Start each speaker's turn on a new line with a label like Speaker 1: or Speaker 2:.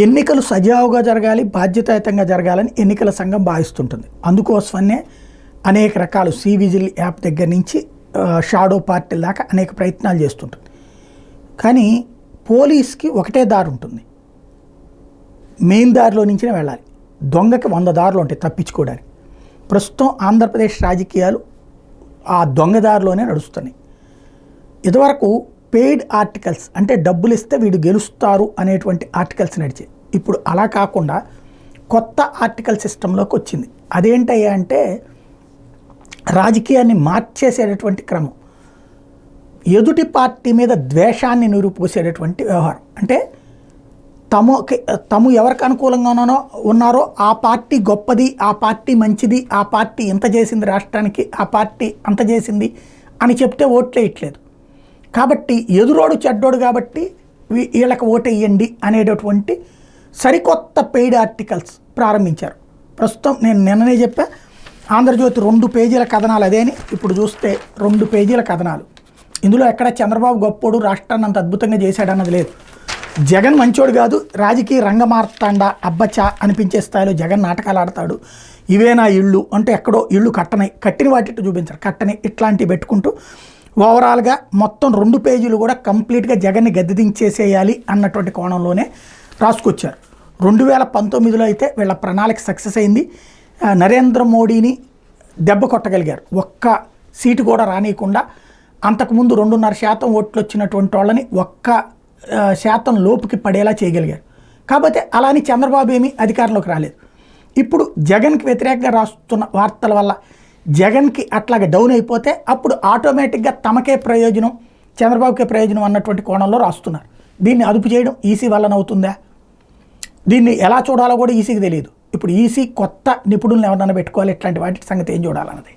Speaker 1: ఎన్నికలు సజావుగా జరగాలి, బాధ్యతాయుతంగా జరగాలని ఎన్నికల సంఘం భావిస్తుంటుంది. అందుకోసమనే అనేక రకాలు విజిల్ యాప్ దగ్గర నుంచి షాడో పార్టీల దాకా అనేక ప్రయత్నాలు చేస్తుంటుంది. కానీ పోలీస్కి ఒకటే దారి ఉంటుంది, మెయిన్ దారిలో నుంచే వెళ్ళాలి. దొంగకి 100 దారులు ఉంటాయి తప్పించుకోవడానికి. ప్రస్తుతం ఆంధ్రప్రదేశ్ రాజకీయాలు ఆ దొంగ దారిలోనే నడుస్తున్నాయి. ఇదివరకు పెయిడ్ ఆర్టికల్స్ అంటే డబ్బులు ఇస్తే వీడు గెలుస్తారు అనేటువంటి ఆర్టికల్స్ నడిచాయి. ఇప్పుడు అలా కాకుండా కొత్త ఆర్టికల్ సిస్టంలోకి వచ్చింది. అదేంటయ్యా అంటే రాజకీయాన్ని మార్చేసేటటువంటి క్రమం, ఎదుటి పార్టీ మీద ద్వేషాన్ని నిరూపోసేటటువంటి వ్యవహారం. అంటే తము ఎవరికి అనుకూలంగా ఉన్నారో ఆ పార్టీ గొప్పది, ఆ పార్టీ మంచిది, ఆ పార్టీ ఇంత చేసింది రాష్ట్రానికి, ఆ పార్టీ అంత చేసింది అని చెప్తే ఓట్లేయట్లేదు. కాబట్టి ఎదురోడు చెడ్డోడు కాబట్టి వీళ్ళకి ఓటేయండి అనేటటువంటి సరికొత్త పెయిడ్ ఆర్టికల్స్ ప్రారంభించారు. ప్రస్తుతం నేను నిన్ననే చెప్పా, ఆంధ్రజ్యోతి 2 పేజీల కథనాలు అదేని. ఇప్పుడు చూస్తే 2 పేజీల కథనాలు. ఇందులో ఎక్కడ చంద్రబాబు గొప్పోడు, రాష్ట్రాన్ని అంత అద్భుతంగా చేశాడన్నది లేదు. జగన్ మంచోడు కాదు, రాజకీయ రంగమార్తాండా అబ్బచా అనిపించే స్థాయిలో జగన్ నాటకాలు ఆడతాడు. ఇవే నా ఇళ్ళు అంటే ఎక్కడో ఇళ్ళు కట్టిన వాటిట్టు చూపించారు, కట్టని ఇట్లాంటివి పెట్టుకుంటూ ఓవరాల్గా మొత్తం 2 పేజీలు కూడా కంప్లీట్గా జగన్ని గద్దెదించేసేయాలి అన్నటువంటి కోణంలోనే రాసుకొచ్చారు. 2019లో అయితే వీళ్ళ ప్రణాళిక సక్సెస్ అయింది. నరేంద్ర మోడీని దెబ్బ కొట్టగలిగారు, ఒక్క సీటు కూడా రానియకుండా. అంతకుముందు 2.5% ఓట్లు వచ్చినటువంటి వాళ్ళని 1% లోపుకి పడేలా చేయగలిగారు. కాకపోతే అలాని చంద్రబాబు ఏమీ అధికారంలోకి రాలేదు. ఇప్పుడు జగన్కి వ్యతిరేకంగా రాస్తున్న వార్తల వల్ల జగన్కి అట్లాగే డౌన్ అయిపోతే అప్పుడు ఆటోమేటిక్గా తమకే ప్రయోజనం, చంద్రబాబుకే ప్రయోజనం అన్నటువంటి కోణంలో రాస్తున్నారు. దీన్ని అదుపు చేయడం ఈసీ వల్ల అవుతుందా? దీన్ని ఎలా చూడాలో కూడా ఈసీకి తెలియదు. ఇప్పుడు ఈసీ కొత్త నిపుణులను ఎవరన్నా పెట్టుకోవాలి, ఇట్లాంటి వాటి సంగతి ఏం చూడాలన్నది.